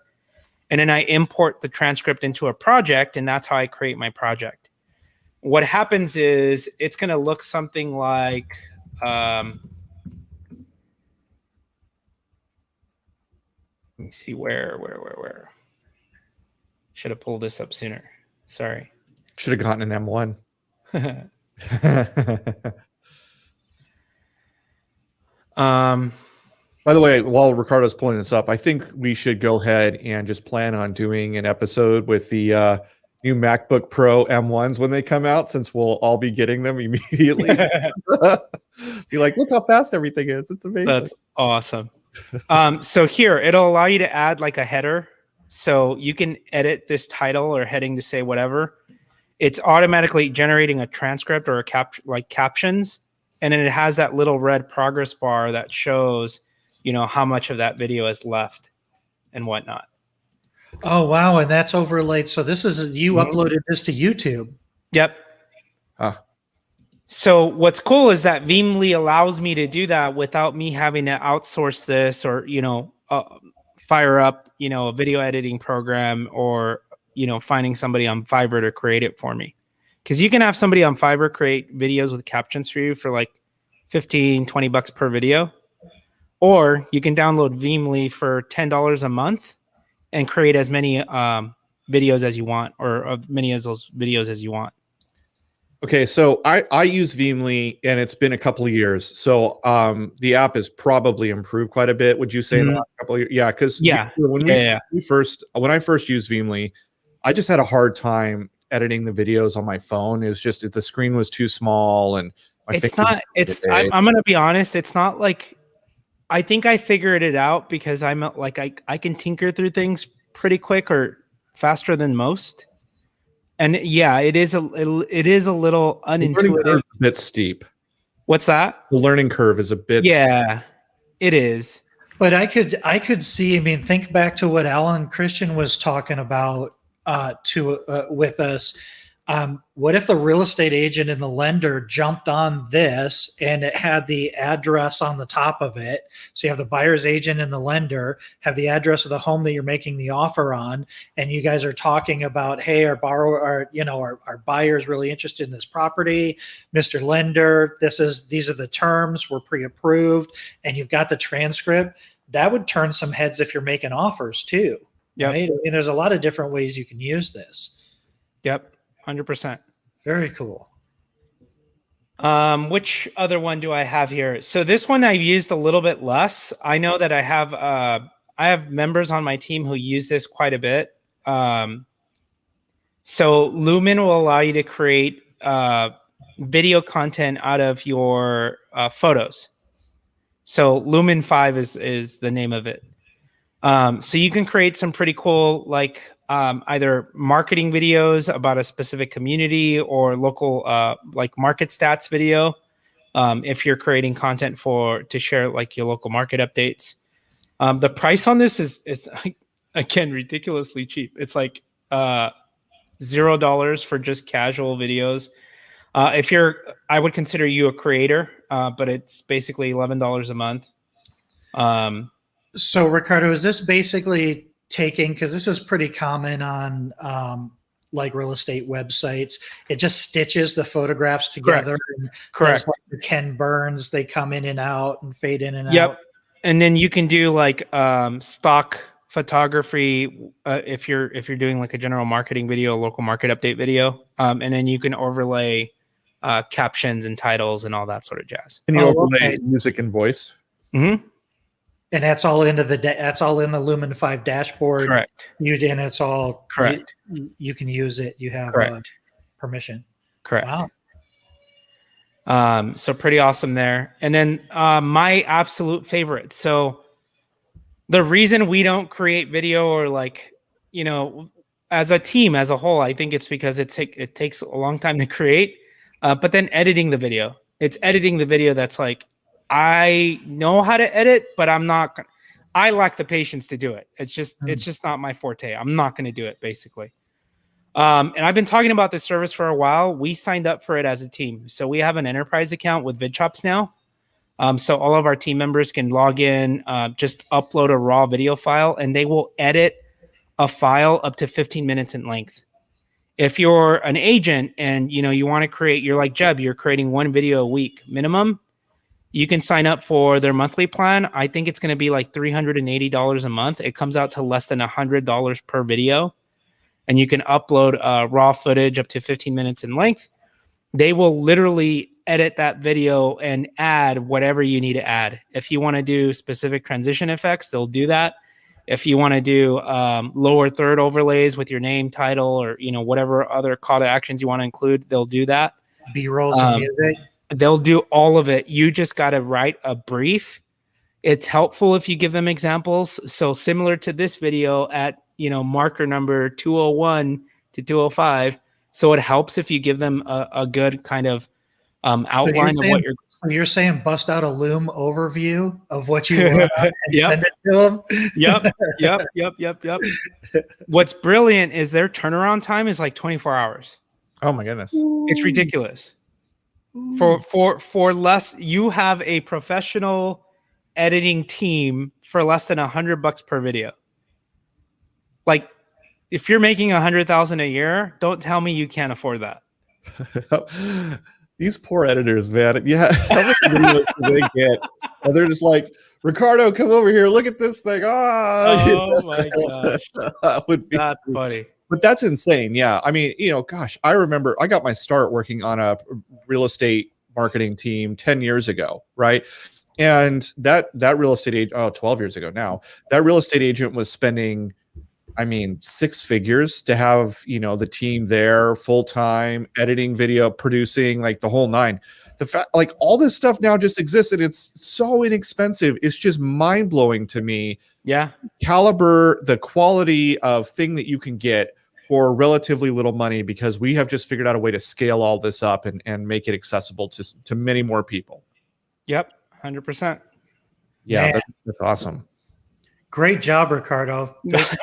And then I import the transcript into a project, and that's how I create my project. What happens is it's going to look something like, let me see where. Should have pulled this up sooner. Sorry. Should have gotten an M1. By the way, while Ricardo's pulling this up, I think we should go ahead and just plan on doing an episode with the new MacBook Pro M1s when they come out, since we'll all be getting them immediately. Be like, look how fast everything is. It's amazing. That's awesome. So here, it'll allow you to add like a header. So you can edit this title or heading to say whatever. It's automatically generating a transcript or like captions. And then it has that little red progress bar that shows, how much of that video is left and whatnot. Oh, wow. And that's overlaid. So this is, you uploaded this to YouTube. Yep. So what's cool is that Veemly allows me to do that without me having to outsource this or, fire up, a video editing program or, finding somebody on Fiverr to create it for me. Because you can have somebody on Fiverr create videos with captions for you for like $15-20 per video. Or you can download Veemly for $10 a month and create as many videos as you want, or as many of those videos as you want. Okay, so I use Veemly, and it's been a couple of years. So the app has probably improved quite a bit. Would you say in the last couple of years? Yeah, because when I first used Veemly, I just had a hard time editing the videos on my phone. It was just the screen was too small, and I'm gonna be honest. It's not like, I think I figured it out because I'm like I can tinker through things pretty quick or faster than most. And yeah, it is a little unintuitive. The learning curve is a bit steep. What's that? The learning curve is a bit steep. It is. But I could see, think back to what Alan Christian was talking about with us. What if the real estate agent and the lender jumped on this and it had the address on the top of it? So you have the buyer's agent and the lender have the address of the home that you're making the offer on, and you guys are talking about, hey, our buyer's really interested in this property. Mr. Lender, these are the terms, we're pre-approved, and you've got the transcript. That would turn some heads if you're making offers too. Yep. Right? There's a lot of different ways you can use this. Yep. 100%. Very cool. Which other one do I have here? So this one I've used a little bit less. I know that I have members on my team who use this quite a bit. So Lumen will allow you to create video content out of your photos. So Lumen 5 is the name of it. So you can create some pretty cool, like either marketing videos about a specific community or local like market stats video. If you're creating content to share like your local market updates. The price on this is again ridiculously cheap. It's like $0 for just casual videos. I would consider you a creator, but it's basically $11 a month. So Ricardo, is this basically taking, because this is pretty common on like real estate websites, it just stitches the photographs together? Correct. Like the Ken Burns, they come in and out and fade in and out. And then you can do like stock photography if you're doing like a general marketing video, a local market update video, and then you can overlay captions and titles and all that sort of jazz. Can you overlay music and voice? Mm-hmm. And that's all into that's all in the Lumen 5 dashboard. Correct. And it's all correct. You can use it. You have permission. Correct. Wow. So pretty awesome there. And then my absolute favorite. So the reason we don't create video or like, you know, as a team as a whole, I think it's because it takes a long time to create. But then editing the video, it's editing the video that's like, I know how to edit, but I lack the patience to do it. It's just not my forte. I'm not going to do it basically. And I've been talking about this service for a while. We signed up for it as a team. So we have an enterprise account with VidChops now. So all of our team members can log in, just upload a raw video file, and they will edit a file up to 15 minutes in length. If you're an agent and you want to create, you're like Jeb, you're creating one video a week minimum, you can sign up for their monthly plan. I think it's going to be like $380 a month. It comes out to less than $100 per video. And you can upload raw footage up to 15 minutes in length. They will literally edit that video and add whatever you need to add. If you want to do specific transition effects, they'll do that. If you want to do lower third overlays with your name, title, or whatever other call to actions you want to include, they'll do that. B-rolls and music. They'll do all of it. You just got to write a brief. It's helpful if you give them examples. So similar to this video at marker number 201 to 205. So it helps if you give them a good kind of outline of what you're saying. Bust out a Loom overview of what you want and send it to them. Yep. What's brilliant is their turnaround time is like 24 hours. Oh my goodness. It's ridiculous. For less, you have a professional editing team for less than $100 per video. Like, if you're making $100,000 a year, don't tell me you can't afford that. These poor editors, man. Yeah, how much videos do they get? And they're just like, Ricardo, come over here. Look at this thing. Oh my gosh, that's funny. But that's insane. Yeah, I mean, gosh, I remember I got my start working on a real estate marketing team 10 years ago, right? And that real estate agent, 12 years ago now, that real estate agent was spending, six figures to have, the team there full time, editing video, producing, like the whole nine. The fact, like, all this stuff now just exists and it's so inexpensive. It's just mind blowing to me. Yeah. The quality of thing that you can get for relatively little money, because we have just figured out a way to scale all this up and make it accessible to many more people. Yep. 100%. Yeah. That's awesome. Great job, Ricardo. This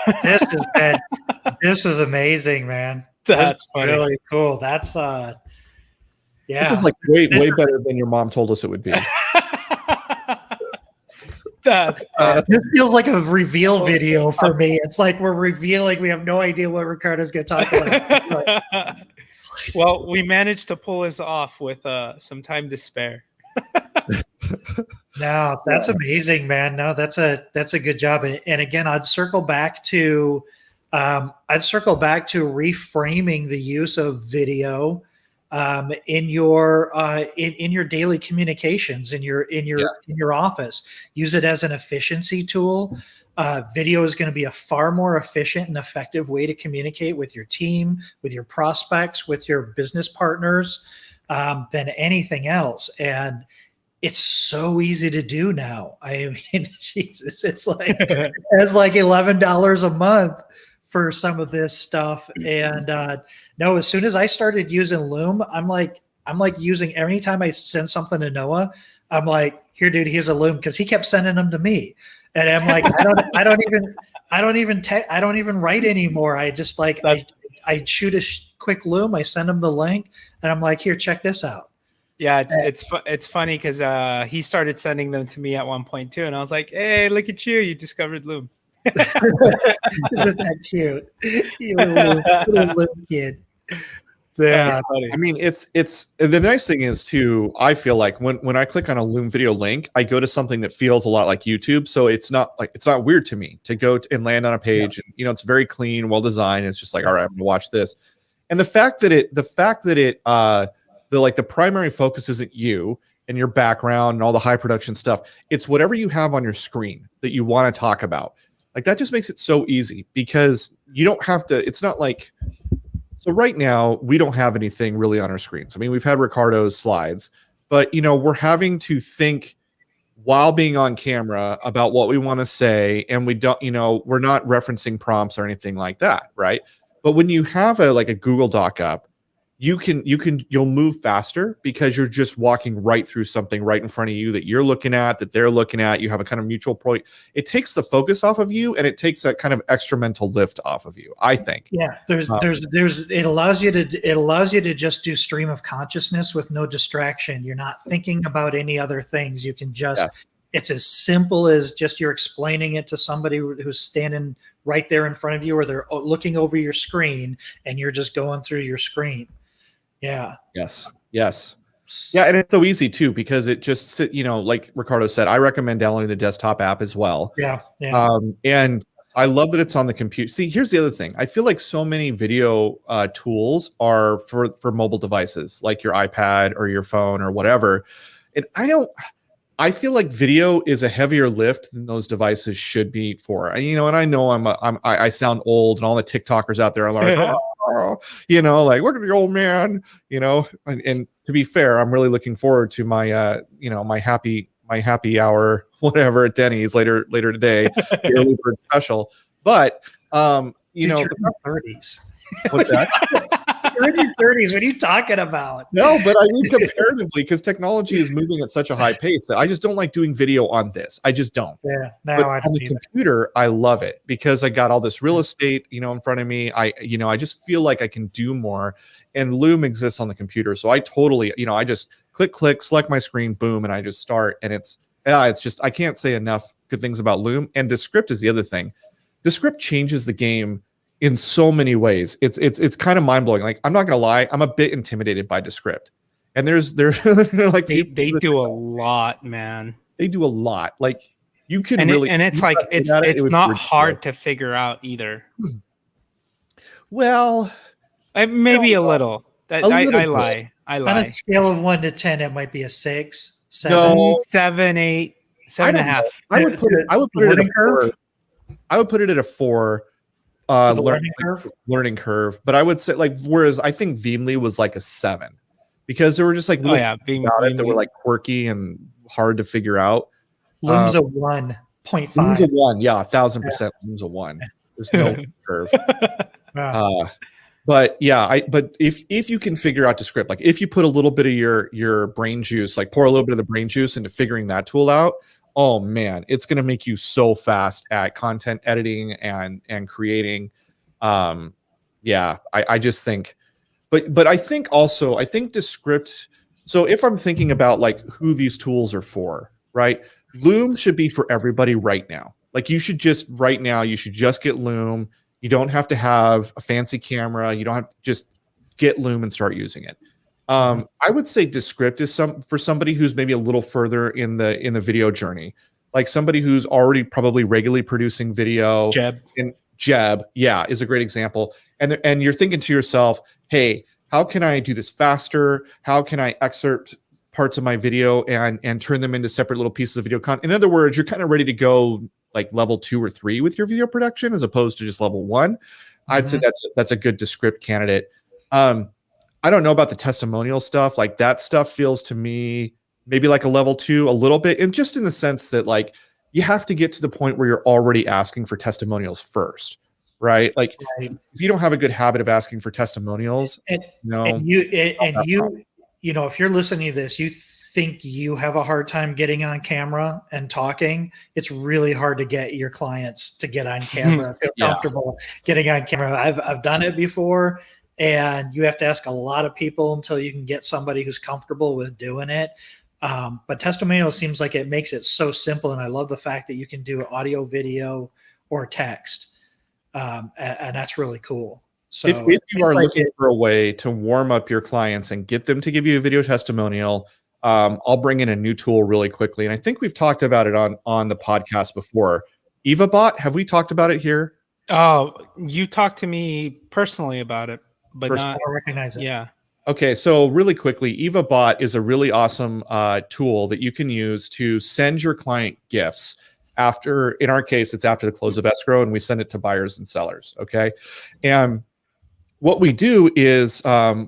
is amazing, man. That's funny. Really cool. That's This is like way better than your mom told us it would be. That's this feels like a reveal video for me. It's like we're revealing. We have no idea what Ricardo's going to talk about. Well, we managed to pull this off with some time to spare. No, that's amazing, man. No, that's a good job. And again, I'd circle back to reframing the use of video in your daily communications in your office. Use it as an efficiency tool. Video is going to be a far more efficient and effective way to communicate with your team, with your prospects, with your business partners than anything else. And it's so easy to do now. I mean, Jesus, it's like $11 a month for some of this stuff. And no, as soon as I started using Loom, I'm like using, anytime I send something to Noah, I'm like, here, dude, here's a Loom, because he kept sending them to me. And I'm like, I don't even write anymore. I just I shoot a quick Loom, I send him the link, and I'm like, here, check this out. Yeah, it's funny because he started sending them to me at one point too, and I was like, "Hey, look at you! You discovered Loom." Isn't that cute? You little Loom kid. Yeah, I mean, it's the nice thing is too. I feel like when I click on a Loom video link, I go to something that feels a lot like YouTube, so it's not weird to me to go and land on a page. And, it's very clean, well designed. It's just like, all right, I'm gonna watch this. And the fact that the primary focus isn't you, and your background and all the high production stuff. It's whatever you have on your screen that you want to talk about. Like that just makes it so easy because you don't have to, it's not like, so right now we don't have anything really on our screens. I mean, we've had Ricardo's slides, but we're having to think while being on camera about what we want to say. And we don't, we're not referencing prompts or anything like that. Right. But when you have a Google Doc up, you'll move faster because you're just walking right through something right in front of you that you're looking at, that they're looking at. You have a kind of mutual point. It takes the focus off of you, and it takes that kind of extra mental lift off of you, I think. Yeah, it allows you to just do stream of consciousness with no distraction. You're not thinking about any other things. You can just it's as simple as just you're explaining it to somebody who's standing right there in front of you, or they're looking over your screen and you're just going through your screen. Yeah. Yes. Yeah, and it's so easy too because it just like Ricardo said, I recommend downloading the desktop app as well. Yeah. And I love that it's on the computer. See, here's the other thing. I feel like so many video tools are for mobile devices, like your iPad or your phone or whatever. And I feel like video is a heavier lift than those devices should be for. And I know I sound old, and all the TikTokers out there are like, like, look at the old man, and to be fair, I'm really looking forward to my my happy hour, whatever, at Denny's later today, the early bird special. But you're in your 30s. What's that? You're in your 30s. What are you talking about? No, but I mean comparatively, because technology is moving at such a high pace that I just don't like doing video on this. I just don't. Yeah, but on the computer, I love it because I got all this real estate, in front of me. I just feel like I can do more. And Loom exists on the computer, so I totally, I just click, select my screen, boom, and I just start. And it's just, I can't say enough good things about Loom. And Descript is the other thing. Descript changes the game in so many ways. It's kind of mind-blowing. Like, I'm not gonna lie, I'm a bit intimidated by Descript. And there's like they do a lot, man. They do a lot. Like, you can it's not hard to figure out either. Well, maybe a little. I lie. On a scale of 1 to 10, it might be a 6, 7, no, 7, 8, 7.5. I would put it at a 4. I would put it at a 4. Learning curve, but I would say, like, whereas I think Veemly was like a 7 because there were just like little things about it that were like quirky and hard to figure out. Loom's a 1.5. Loom's a 1, yeah, 1,000%. Loom's a 1. There's no curve. But yeah, but if you can figure out Descript, like if you put a little bit of your brain juice, like pour a little bit of the brain juice into figuring that tool out, oh man, it's going to make you so fast at content editing and creating. I just think, but I think Descript. So if I'm thinking about like who these tools are for, right? Loom should be for everybody right now. Like you should just get Loom. You don't have to have a fancy camera. You don't have to just get Loom and start using it. I would say Descript is for somebody who's maybe a little further in the video journey, like somebody who's already probably regularly producing video. Jeb, yeah, is a great example. And you're thinking to yourself, hey, how can I do this faster? How can I excerpt parts of my video and turn them into separate little pieces of video content? In other words, you're kind of ready to go like level 2 or 3 with your video production as opposed to just level 1. I'd say that's a good Descript candidate. I don't know about the testimonial stuff. Like that stuff feels to me maybe like a level 2 a little bit, and just in the sense that like you have to get to the point where you're already asking for testimonials first, right? Like if you don't have a good habit of asking for testimonials, if you're listening to this, you think you have a hard time getting on camera and talking, it's really hard to get your clients to get on camera, feel comfortable getting on camera. I've done it before. And you have to ask a lot of people until you can get somebody who's comfortable with doing it. But Testimonial seems like it makes it so simple. And I love the fact that you can do audio, video, or text. And that's really cool. So if you are looking for a way to warm up your clients and get them to give you a video testimonial, I'll bring in a new tool really quickly. And I think we've talked about it on the podcast before. EvaBot, have we talked about it here? Oh, you talked to me personally about it. But I don't recognize it. Yeah. Okay, so really quickly, EvaBot is a really awesome tool that you can use to send your client gifts after, in our case, it's after the close of escrow, and we send it to buyers and sellers. Okay, and what we do is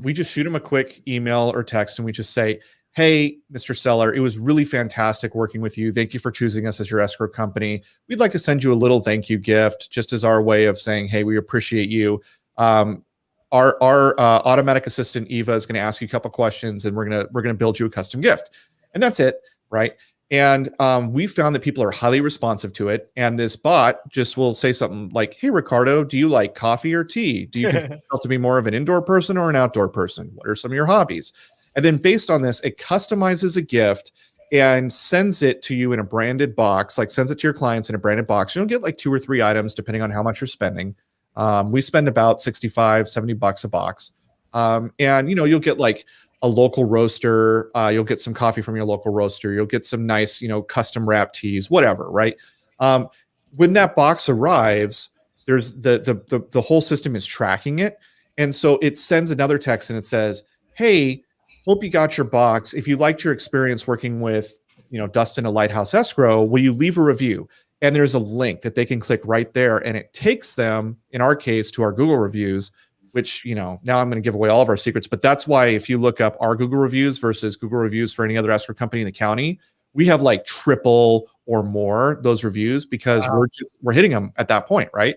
we just shoot them a quick email or text, and we just say, hey, Mr. Seller, it was really fantastic working with you. Thank you for choosing us as your escrow company. We'd like to send you a little thank you gift, just as our way of saying, hey, we appreciate you. Our automatic assistant Eva is going to ask you a couple questions, and we're gonna build you a custom gift, and that's it, right? And we found that people are highly responsive to it. And this bot just will say something like, hey, Ricardo, do you like coffee or tea? Do you consider yourself to be more of an indoor person or an outdoor person? What are some of your hobbies? And then based on this, it customizes a gift and sends it to you in a branded box, like sends it to your clients in a branded box. You'll get like 2 or 3 items depending on how much you're spending. We spend about $65-$70 a box. And you'll get like a local roaster, you'll get some coffee from your local roaster, you'll get some nice, custom wrap teas, whatever, right? When that box arrives, there's the whole system is tracking it. And so it sends another text and it says, hey, hope you got your box. If you liked your experience working with, Dustin at Lighthouse Escrow, will you leave a review? And there's a link that they can click right there, and it takes them, in our case, to our Google reviews, which, now I'm going to give away all of our secrets, but that's why if you look up our Google reviews versus Google reviews for any other escrow company in the county, we have like triple or more those reviews because we're hitting them at that point, right?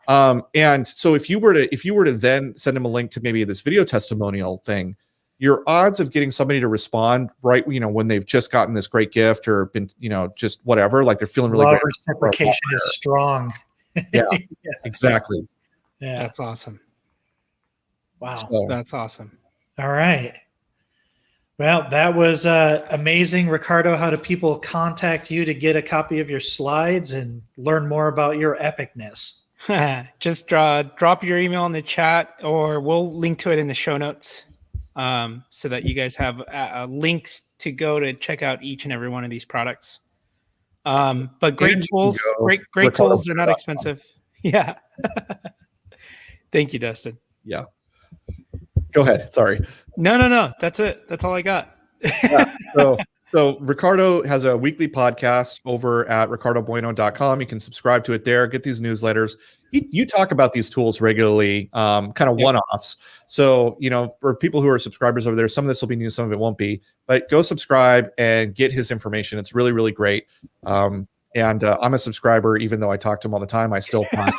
And so if you were to then send them a link to maybe this video testimonial thing, your odds of getting somebody to respond right, when they've just gotten this great gift or been, just whatever, like they're feeling really great. Reciprocation is strong. Yeah, exactly. Yeah, That's awesome. wow, So, That's awesome. all right. Well, that was amazing, Ricardo. How do people contact you to get a copy of your slides and learn more about your epicness? Just drop your email in the chat, or we'll link to it in the show notes, so that you guys have links to go to check out each and every one of these products. But great tools, great tools. They're not expensive. Yeah. Thank you, Dustin. Yeah. Go ahead. Sorry. No. That's it. That's all I got. Yeah. So Ricardo has a weekly podcast over at ricardobueno.com. You can subscribe to it there, get these newsletters. You talk about these tools regularly, kind of one-offs. So, for people who are subscribers over there, some of this will be new, some of it won't be, but go subscribe and get his information. It's really, really great. And I'm a subscriber, even though I talk to him all the time. I still find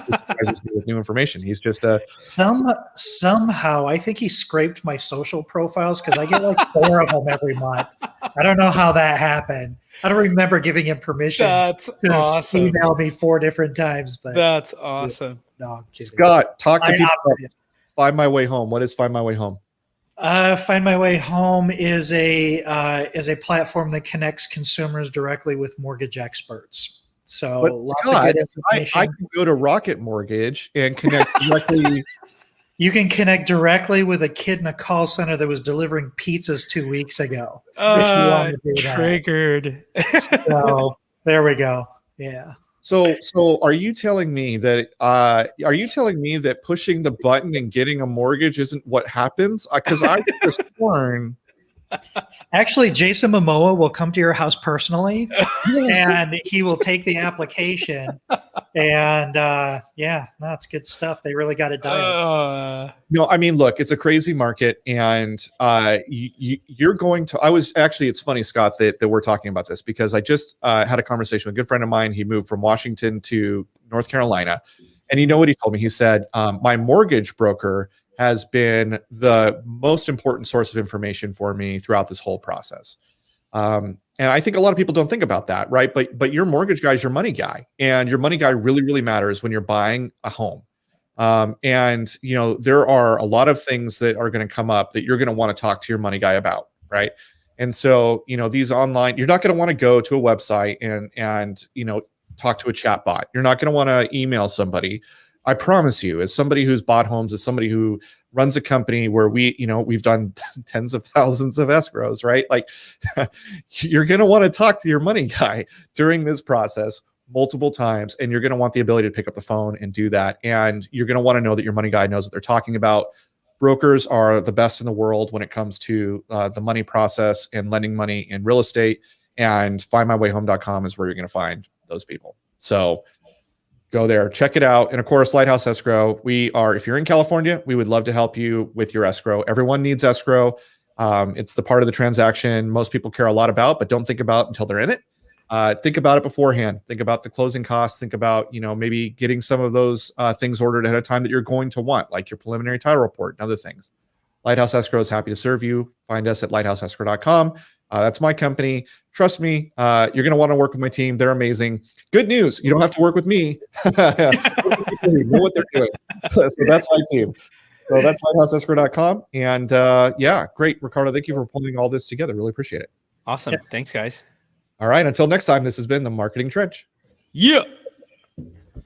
he surprises me with new information. He's just somehow I think he scraped my social profiles because I get like 4 of them every month. I don't know how that happened. I don't remember giving him permission. That's to awesome. email me 4 different times, but That's awesome. no, I'm kidding. Scott, talk to people about Find My Way Home. What is Find My Way Home? Find My Way Home is a platform that connects consumers directly with mortgage experts. So Scott, I can go to Rocket Mortgage and connect directly. You can connect directly with a kid in a call center that was delivering pizzas 2 weeks ago. If you want to do that. Triggered. So there we go. Yeah. So are you telling me that pushing the button and getting a mortgage isn't what happens? Because I was sworn. Actually, Jason Momoa will come to your house personally, and he will take the application. And it's good stuff. They really got it done. No, I mean, look, it's a crazy market, and you're going to. It's funny, Scott, that we're talking about this because I just had a conversation with a good friend of mine. He moved from Washington to North Carolina, and you know what he told me? He said, "My mortgage broker has been the most important source of information for me throughout this whole process." And I think a lot of people don't think about that, right? But your mortgage guy is your money guy, and your money guy really, really matters when you're buying a home. And there are a lot of things that are going to come up that you're going to want to talk to your money guy about, right? And so, these online, you're not going to want to go to a website and talk to a chat bot. You're not going to want to email somebody. I promise you, as somebody who's bought homes, as somebody who runs a company where we've done tens of thousands of escrows, right? Like you're going to want to talk to your money guy during this process multiple times, and you're going to want the ability to pick up the phone and do that. And you're going to want to know that your money guy knows what they're talking about. Brokers are the best in the world when it comes to the money process and lending money in real estate. And findmywayhome.com is where you're going to find those people. So go there, check it out. And of course, Lighthouse Escrow. If you're in California, we would love to help you with your escrow. Everyone needs escrow. It's the part of the transaction most people care a lot about, but don't think about until they're in it. Think about it beforehand. Think about the closing costs. Think about, maybe getting some of those things ordered ahead of time that you're going to want, like your preliminary title report and other things. Lighthouse Escrow is happy to serve you. Find us at lighthouseescrow.com. That's my company. Trust me, you're going to want to work with my team. They're amazing. Good news, you don't have to work with me. You know what they're doing. So that's my team. So that's lighthouseescrow.com. And great. Ricardo, thank you for pulling all this together. Really appreciate it. Awesome. Thanks, guys. All right. Until next time, this has been the Marketing Trench. Yeah.